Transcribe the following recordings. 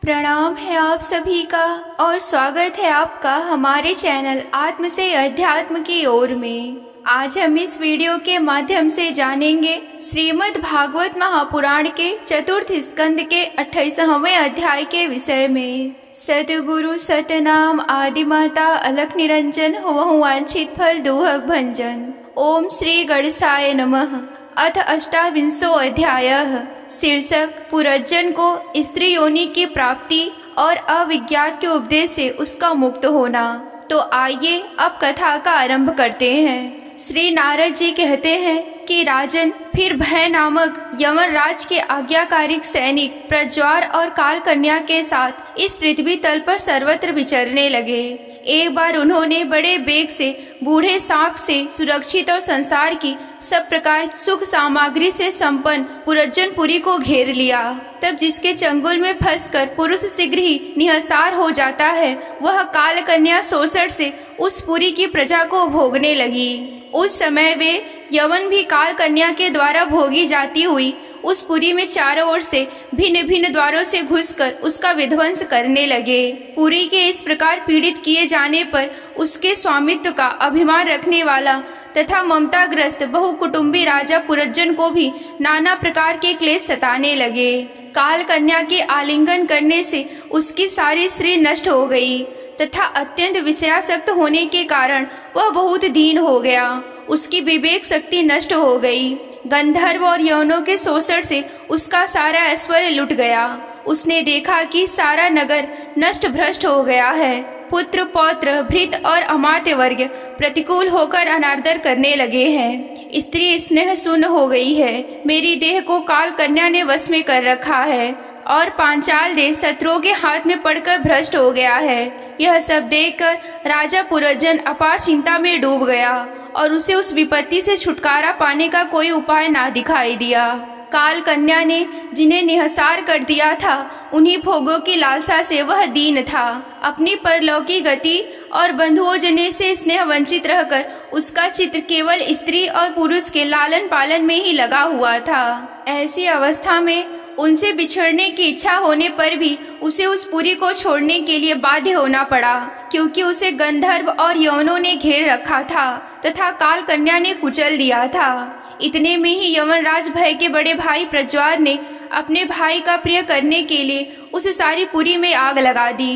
प्रणाम है आप सभी का और स्वागत है आपका हमारे चैनल आत्म से अध्यात्म की ओर में। आज हम इस वीडियो के माध्यम से जानेंगे श्रीमद् भागवत महापुराण के चतुर्थ स्कंद के 28वें अध्याय के विषय में। सतगुरु सतनाम आदिमाता अलख निरंजन हुवहु वांछित फल दुहक भंजन। ओम श्री गणेशाय नमः। अथ अष्टाविंशो अध्यायः। शीर्षक पुरज्जन को स्त्री योनि की प्राप्ति और अविज्ञात के उपदेश से उसका मुक्त होना। तो आइए अब कथा का आरंभ करते हैं। श्री नारद जी कहते हैं कि राजन, फिर भय नामक यमराज के आज्ञाकारिक सैनिक प्रज्वार और काल कन्या के साथ इस पृथ्वी तल पर सर्वत्र विचरने लगे। एक बार उन्होंने बड़े बेग से बूढ़े सांप से सुरक्षित और संसार की सब प्रकार सुख सामग्री से संपन्न पुरज्जनपुरी को घेर लिया। तब जिसके चंगुल में फंसकर पुरुष शीघ्र ही निहसार हो जाता है, वह काल कन्या शोषण से उस पुरी की प्रजा को भोगने लगी। उस समय वे यवन भी काल कन्या के द्वारा भोगी जाती हुई उस पुरी में चारों ओर से भिन्न भिन्न द्वारों से घुसकर उसका विध्वंस करने लगे। पुरी के इस प्रकार पीड़ित किए जाने पर उसके स्वामित्व का अभिमान रखने वाला तथा ममताग्रस्त बहुकुटुंबी राजा पुरज्जन को भी नाना प्रकार के क्लेश सताने लगे। काल कन्या के आलिंगन करने से उसकी सारी स्त्री नष्ट हो गई तथा अत्यंत विषयासक्त होने के कारण वह बहुत दीन हो गया। उसकी विवेक शक्ति नष्ट हो गई। गंधर्व और यवनों के शोषण से उसका सारा ऐश्वर्य लुट गया। उसने देखा कि सारा नगर नष्ट भ्रष्ट हो गया है। पुत्र पौत्र भृत और अमात्य वर्ग प्रतिकूल होकर अनादर करने लगे हैं। स्त्री स्नेह शून्य हो गई है। मेरी देह को काल कन्या ने वश में कर रखा है और पांचाल देश शत्रुओं के हाथ में पड़कर भ्रष्ट हो गया है। यह सब देखकर राजा पुरज्जन अपार चिंता में डूब गया और उसे उस विपत्ति से छुटकारा पाने का कोई उपाय ना दिखाई दिया। काल कन्या ने जिन्हें निहसार कर दिया था, उन्हीं भोगों की लालसा से वह दीन था। अपनी परलौकी गति और बंधुओं जने से स्नेह वंचित रहकर उसका चित्र केवल स्त्री और पुरुष के लालन पालन में ही लगा हुआ था। ऐसी अवस्था में उनसे बिछड़ने की इच्छा होने पर भी उसे उस पुरी को छोड़ने के लिए बाध्य होना पड़ा, क्योंकि उसे गंधर्व और यवनों ने घेर रखा था तथा काल कन्या ने कुचल दिया था। इतने में ही यमराज भय के बड़े भाई प्रज्वार ने अपने भाई का प्रिय करने के लिए उस सारी पुरी में आग लगा दी।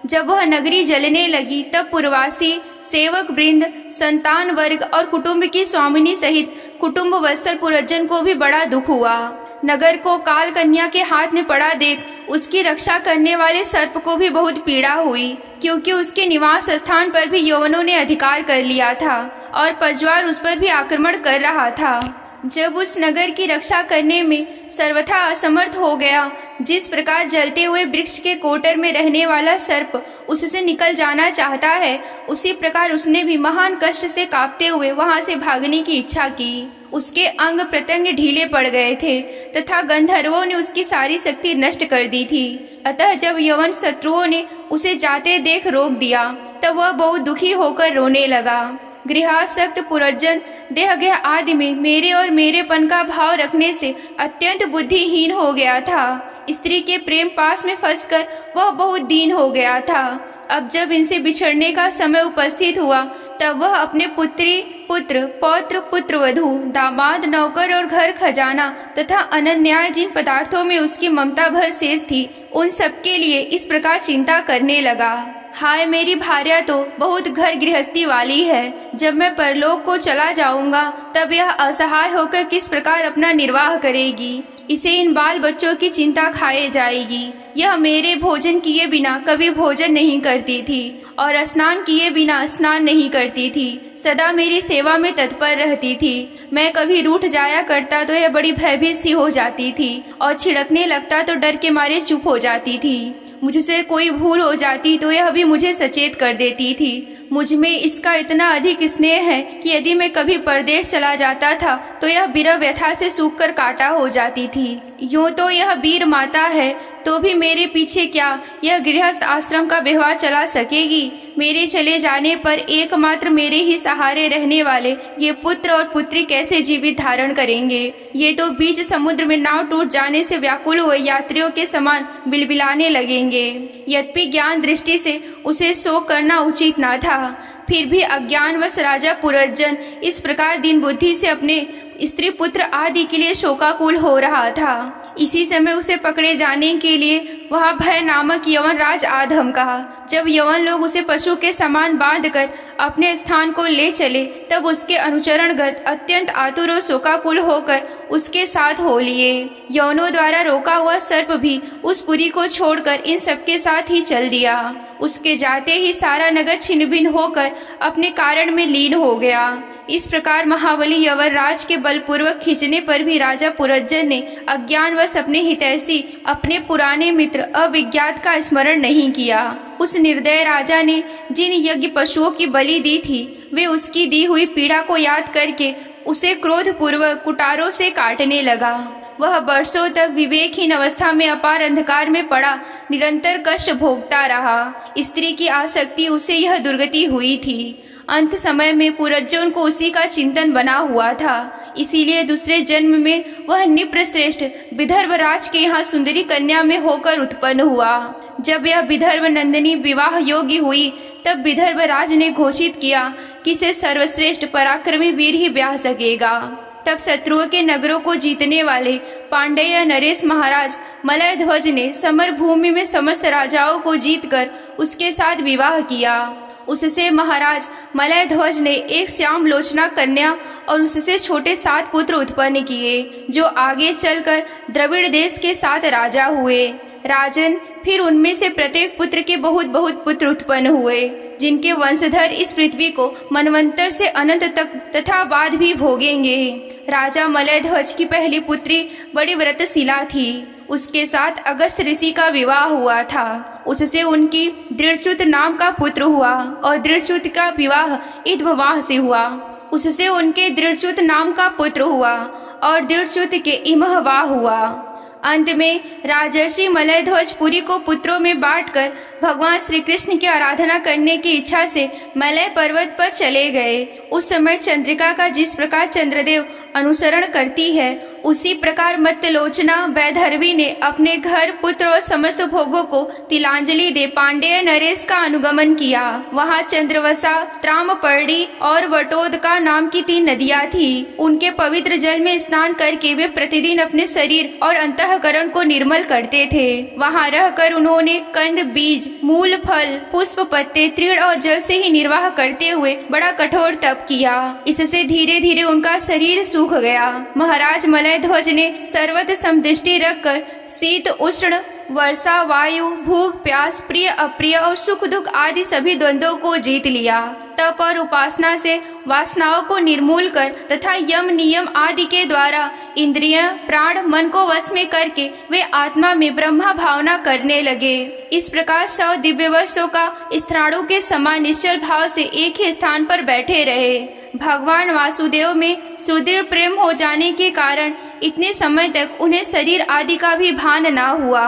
जब वह नगरी जलने लगी तब पुरवासी सेवक वृंद संतान वर्ग और कुटुंब की स्वामिनी सहित कुटुंब वत्सल पुरज्जन को भी बड़ा दुख हुआ। नगर को काल कन्या के हाथ में पड़ा देख उसकी रक्षा करने वाले सर्प को भी बहुत पीड़ा हुई, क्योंकि उसके निवास स्थान पर भी यवनों ने अधिकार कर लिया था और प्रज्वार उस पर भी आक्रमण कर रहा था। जब उस नगर की रक्षा करने में सर्वथा असमर्थ हो गया, जिस प्रकार जलते हुए वृक्ष के कोटर में रहने वाला सर्प उससे निकल जाना चाहता है, उसी प्रकार उसने भी महान कष्ट से कांपते हुए वहां से भागने की इच्छा की। उसके अंग प्रत्यंग ढीले पड़ गए थे तथा गंधर्वों ने उसकी सारी शक्ति नष्ट कर दी थी। अतः जब यवन शत्रुओं ने उसे जाते देख रोक दिया, तब वह बहुत दुखी होकर रोने लगा। गृहासक्त पुरज्जन देहगेह आदि में मेरे और मेरेपन का भाव रखने से अत्यंत बुद्धिहीन हो गया था। स्त्री के प्रेम पास में फंसकर वह बहुत दीन हो गया था। अब जब इनसे बिछड़ने का समय उपस्थित हुआ, तब वह अपने पुत्री पुत्र पौत्र पुत्रवधू दामाद नौकर और घर खजाना तथा अनन्याय जिन पदार्थों में उसकी ममता भर शेष थी, उन सबके लिए इस प्रकार चिंता करने लगा। हाय, मेरी भार्या तो बहुत घर गृहस्थी वाली है। जब मैं परलोक को चला जाऊंगा तब यह असहाय होकर किस प्रकार अपना निर्वाह करेगी। इसे इन बाल बच्चों की चिंता खाए जाएगी। यह मेरे भोजन किए बिना कभी भोजन नहीं करती थी और स्नान किए बिना स्नान नहीं करती थी। सदा मेरी सेवा में तत्पर रहती थी। मैं कभी रूठ जाया करता तो यह बड़ी भयभीत सी हो जाती थी और छिड़कने लगता तो डर के मारे चुप हो जाती थी। मुझसे कोई भूल हो जाती तो यह भी मुझे सचेत कर देती थी। मुझ में इसका इतना अधिक स्नेह है कि यदि मैं कभी परदेश चला जाता था तो यह विरह व्यथा से सूख कर काटा हो जाती थी। यूँ तो यह वीर माता है, तो भी मेरे पीछे क्या यह गृहस्थ आश्रम का व्यवहार चला सकेगी। मेरे चले जाने पर एकमात्र मेरे ही सहारे रहने वाले ये पुत्र और पुत्री कैसे जीवित धारण करेंगे। ये तो बीच समुद्र में नाव टूट जाने से व्याकुल हुए यात्रियों के समान बिलबिलाने लगेंगे। यद्यपि ज्ञान दृष्टि से उसे शोक करना उचित न था, फिर भी अज्ञानवश राजा पुरंजन इस प्रकार दिन बुद्धि से अपने स्त्री पुत्र आदि के लिए शोकाकुल हो रहा था। इसी समय उसे पकड़े जाने के लिए वहां भय नामक यवन राज आ धमका। जब यवन लोग उसे पशु के समान बांधकर अपने स्थान को ले चले, तब उसके अनुचरणगत अत्यंत आतुर और शोकाकुल होकर उसके साथ हो लिए। यवनों द्वारा रोका हुआ सर्प भी उस पुरी को छोड़कर इन सबके साथ ही चल दिया। उसके जाते ही सारा नगर छिन्न-भिन्न होकर अपने कारण में लीन हो गया। इस प्रकार महाबली यवनराज के बलपूर्वक खींचने पर भी राजा पुरंजन ने अज्ञानवश अपने हितैषी अपने पुराने मित्र अविज्ञात का स्मरण नहीं किया। उस निर्दय राजा ने जिन यज्ञ पशुओं की बलि दी थी, वे उसकी दी हुई पीड़ा को याद करके उसे क्रोधपूर्वक कुटारों से काटने लगा। वह वर्षों तक विवेकहीन अवस्था में अपार अंधकार में पड़ा निरंतर कष्ट भोगता रहा। स्त्री की आसक्ति उसे यह दुर्गति हुई थी। अंत समय में पुरंजन को उसी का चिंतन बना हुआ था, इसीलिए दूसरे जन्म में वह निप्रश्रेष्ठ विदर्भराज के यहाँ सुंदरी कन्या में होकर उत्पन्न हुआ। जब यह विदर्भ नंदिनी विवाह योग्य हुई, तब विदर्भराज ने घोषित किया कि इसे सर्वश्रेष्ठ पराक्रमी वीर ही ब्याह सकेगा। तब शत्रुओं के नगरों को जीतने वाले पांडेय नरेश महाराज मलय ध्वज ने समर भूमि में समस्त राजाओं को जीतकर उसके साथ विवाह किया। उससे महाराज मलय ध्वज ने एक श्याम लोचना कन्या और उससे छोटे 7 पुत्र उत्पन्न किए, जो आगे चलकर द्रविड़ देश के 7 राजा हुए। राजन, फिर उनमें से प्रत्येक पुत्र के बहुत बहुत पुत्र उत्पन्न हुए, जिनके वंशधर इस पृथ्वी को मनवंतर से अनंत तक तथा बाद भी भोगेंगे। राजा मलय ध्वज की पहली पुत्री बड़ी व्रतशिला थी। उसके साथ अगस्त ऋषि का विवाह हुआ था। उससे उनकी दृढ़च्युत नाम का पुत्र हुआ और दृढ़च्युत का विवाह इद्भवाह से हुआ। उससे उनके दृढ़च्युत नाम का पुत्र हुआ और दृढ़च्युत के इमहवाह हुआ। अंत में राजर्षि मलय ध्वज पुरी को पुत्रों में बांटकर भगवान श्री कृष्ण की आराधना करने की इच्छा से मलय पर्वत पर चले गए। उस समय चंद्रिका का जिस प्रकार चंद्रदेव अनुसरण करती है, उसी प्रकार मत्तलोचना वैधर्वी ने अपने घर, पुत्र और समस्त भोगों को तिलांजलि दे पांडेय नरेश का अनुगमन किया। वहाँ चंद्रवसा, त्रामपर्णी और वटोदका नाम की 3 नदियाँ थी। उनके पवित्र जल में स्नान करके वे प्रतिदिन अपने शरीर और अंतःकरण को निर्मल करते थे। वहाँ रहकर उन्होंने कंद, बीज, मूल, फल, पुष्प, पत्ते, तृण और जल से ही निर्वाह करते हुए बड़ा कठोर तप किया। इससे धीरे धीरे उनका शरीर सूख गया। महाराज मलय ध्वज ने सर्वत्र समदृष्टि रखकर शीत, उष्ण, वर्षा, वायु, भूख, प्यास, प्रिय, अप्रिय और सुख दुख आदि सभी द्वंद्वों को जीत लिया। तप और उपासना से वासनाओं को निर्मूल कर तथा यम, नियम आदि के द्वारा इंद्रिय, प्राण, मन को वश में करके वे आत्मा में ब्रह्मा भावना करने लगे। इस प्रकार 100 दिव्य वर्षों का स्थाणु के समान निश्चल भाव से एक ही स्थान पर बैठे रहे। भगवान वासुदेव में सुदृढ़ प्रेम हो जाने के कारण इतने समय तक उन्हें शरीर आदि का भी भान न हुआ।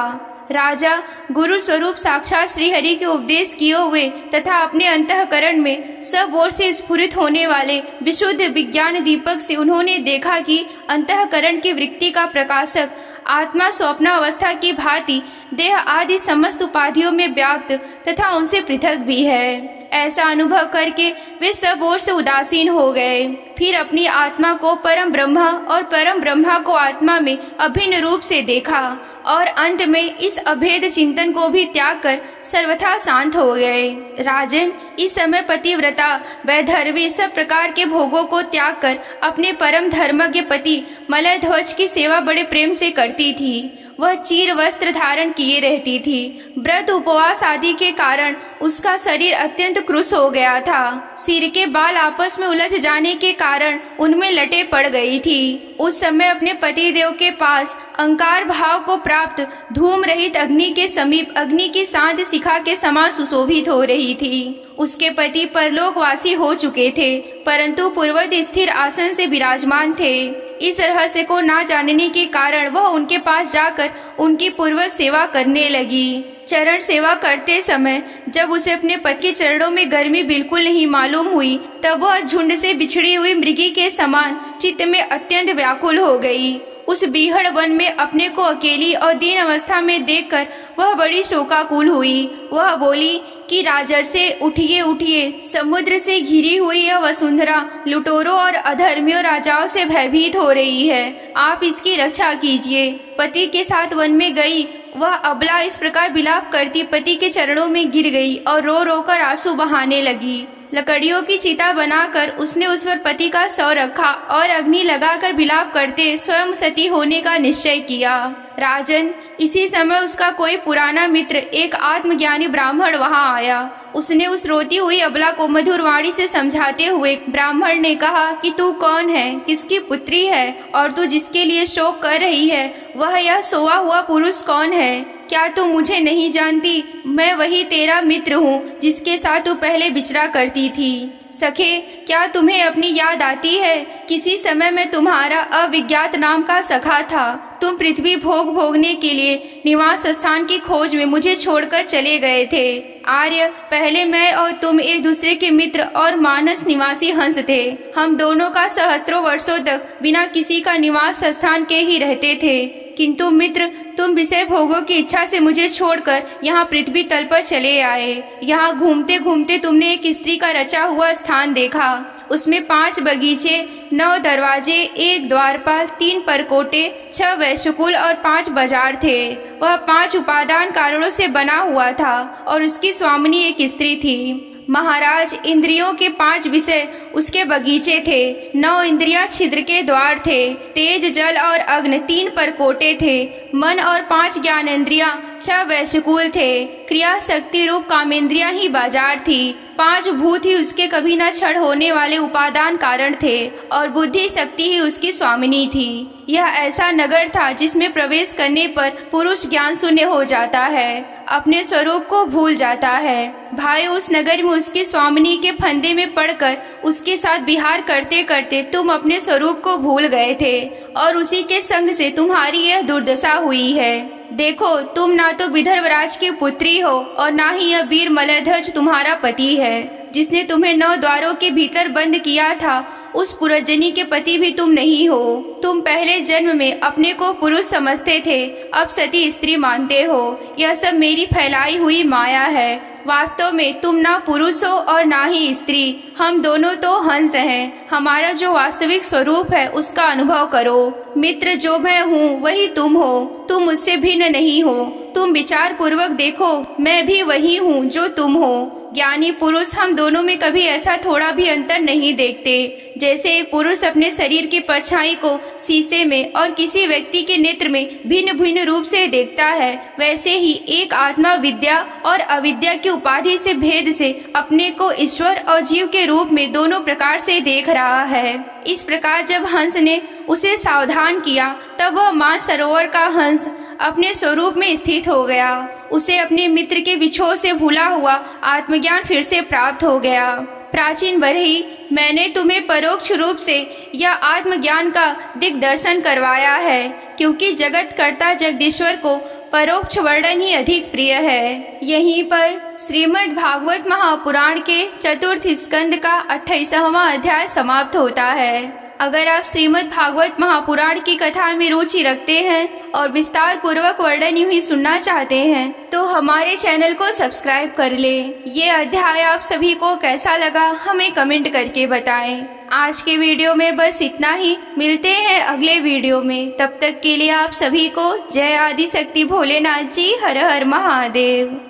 राजा गुरु स्वरूप साक्षात श्री हरि के उपदेश किए हुए तथा अपने अंतःकरण में सब ओर से स्फुरित होने वाले विशुद्ध विज्ञान दीपक से उन्होंने देखा कि अंतःकरण की वृत्ति का प्रकाशक आत्मा स्वप्नावस्था की भांति देह आदि समस्त उपाधियों में व्याप्त तथा उनसे पृथक भी है। ऐसा अनुभव करके वे सब ओर से उदासीन हो गए। फिर अपनी आत्मा को परम ब्रह्मा और परम ब्रह्मा को आत्मा में अभिन्न रूप से देखा और अंत में इस अभेद चिंतन को भी त्याग कर सर्वथा शांत हो गए। राजन, इस समय पतिव्रता वैधर्वी सब प्रकार के भोगों को त्याग कर अपने परम धर्मज्ञ पति मलय ध्वज की सेवा बड़े प्रेम से करती थी। वह चीर वस्त्र धारण किए रहती थी। व्रत, उपवास आदि के कारण उसका शरीर अत्यंत क्रुश हो गया था। सिर के बाल आपस में उलझ जाने के कारण उनमें लटे पड़ गई थी। उस समय अपने पति देव के पास अंकार भाव को प्राप्त धूम रहित अग्नि के समीप अग्नि की शांत शिखा के समान सुशोभित हो रही थी। उसके पति परलोकवासी हो चुके थे, परंतु पूर्वत स्थिर आसन से विराजमान थे। इस रहस्य को ना जानने के कारण वह उनके पास जाकर उनकी पूर्वज सेवा करने लगी। चरण सेवा करते समय जब उसे अपने पति के चरणों में गर्मी बिल्कुल नहीं मालूम हुई, तब वह झुंड से बिछड़ी हुई मृगी के समान चित्त में अत्यंत व्याकुल हो गई। उस बीहड़ वन में अपने को अकेली और दीन अवस्था में देखकर वह बड़ी शोकाकुल हुई। वह बोली कि राजर्षे उठिए उठिए, समुद्र से घिरी हुई यह वसुंधरा लुटेरों और अधर्मियों राजाओं से भयभीत हो रही है, आप इसकी रक्षा कीजिए। पति के साथ वन में गई वह अबला इस प्रकार विलाप करती पति के चरणों में गिर गई और रो रो कर आंसू बहाने लगी। लकड़ियों की चिता बनाकर उसने उस पर पति का शव रखा और अग्नि लगाकर विलाप करते स्वयं सती होने का निश्चय किया। राजन, इसी समय उसका कोई पुराना मित्र एक आत्मज्ञानी ब्राह्मण वहां आया। उसने उस रोती हुई अबला को मधुर वाणी से समझाते हुए ब्राह्मण ने कहा कि तू कौन है, किसकी पुत्री है और तू जिसके लिए शोक कर रही है वह यह सोया हुआ पुरुष कौन है? क्या तू मुझे नहीं जानती? मैं वही तेरा मित्र हूँ जिसके साथ तू पहले विचरा करती थी। सखे, क्या तुम्हें अपनी याद आती है? किसी समय मैं तुम्हारा अविज्ञात नाम का सखा था। तुम पृथ्वी भोग भोगने के लिए निवास स्थान की खोज में मुझे छोड़कर चले गए थे। आर्य, पहले मैं और तुम एक दूसरे के मित्र और मानस निवासी हंस थे। हम दोनों का सहस्त्रों वर्षों तक बिना किसी का निवास स्थान के ही रहते थे। किंतु मित्र, तुम विषय भोगों की इच्छा से मुझे छोड़कर यहाँ पृथ्वी तल पर चले आए। यहाँ घूमते घूमते तुमने एक स्त्री का रचा हुआ स्थान देखा। उसमें 5 बगीचे, 9 दरवाजे, 1 द्वारपाल, 3 परकोटे, 6 वैश्यकुल और 5 बाजार थे। वह 5 उपादान कारणों से बना हुआ था और उसकी स्वामिनी एक स्त्री थी। महाराज, इंद्रियों के 5 विषय उसके बगीचे थे, 9 इंद्रियां छिद्र के द्वार थे, तेज, जल और अग्नि 3 परकोटे थे, मन और 5 ज्ञानेंद्रियां, 6 वैश्यकुल थे, क्रिया शक्ति रूप कामेंद्रियां ही बाजार थी, 5 भूत ही उसके कभी न क्षण होने वाले उपादान कारण थे और बुद्धि शक्ति ही उसकी स्वामिनी थी। यह ऐसा नगर था जिसमें प्रवेश करने पर पुरुष ज्ञान शून्य हो जाता है, अपने स्वरूप को भूल जाता है। भाई, उस नगर में उसकी स्वामिनी के फंदे में पड़कर उसके साथ विहार करते करते तुम अपने स्वरूप को भूल गए थे और उसी के संग से तुम्हारी यह दुर्दशा हुई है। देखो, तुम ना तो विदर्भराज की पुत्री हो और ना ही यह वीर मलयध्वज तुम्हारा पति है। जिसने तुम्हें 9 द्वारों के भीतर बंद किया था उस पुरजनी के पति भी तुम नहीं हो। तुम पहले जन्म में अपने को पुरुष समझते थे, अब सती स्त्री मानते हो। यह सब मेरी फैलाई हुई माया है। वास्तव में तुम ना पुरुष हो और ना ही स्त्री, हम दोनों तो हंस हैं। हमारा जो वास्तविक स्वरूप है उसका अनुभव करो। मित्र, जो मैं हूँ वही तुम हो, तुम मुझसे भिन्न नहीं हो। तुम विचार पूर्वक देखो, मैं भी वही हूँ जो तुम हो। ज्ञानी पुरुष हम दोनों में कभी ऐसा थोड़ा भी अंतर नहीं देखते। जैसे एक पुरुष अपने शरीर की परछाई को शीशे में और किसी व्यक्ति के नेत्र में भिन्न भिन्न रूप से देखता है, वैसे ही एक आत्मा विद्या और अविद्या की उपाधि से भेद से अपने को ईश्वर और जीव के रूप में दोनों प्रकार से देख रहा है। इस प्रकार जब हंस ने उसे सावधान किया तब वह मानसरोवर का हंस अपने स्वरूप में स्थित हो गया। उसे अपने मित्र के विछोह से भूला हुआ आत्मज्ञान फिर से प्राप्त हो गया। प्राचीन बरही, मैंने तुम्हें परोक्ष रूप से यह आत्मज्ञान का दिग्दर्शन करवाया है, क्योंकि जगत कर्ता जगदीश्वर को परोक्ष वर्णन ही अधिक प्रिय है। यहीं पर श्रीमद् भागवत महापुराण के चतुर्थ स्कंद का 28वां अध्याय समाप्त होता है। अगर आप श्रीमद् भागवत महापुराण की कथा में रुचि रखते हैं और विस्तार पूर्वक वर्णन ही सुनना चाहते हैं तो हमारे चैनल को सब्सक्राइब कर लें। ये अध्याय आप सभी को कैसा लगा हमें कमेंट करके बताएं। आज के वीडियो में बस इतना ही। मिलते हैं अगले वीडियो में। तब तक के लिए आप सभी को जय आदि शक्ति भोलेनाथ जी। हर हर महादेव।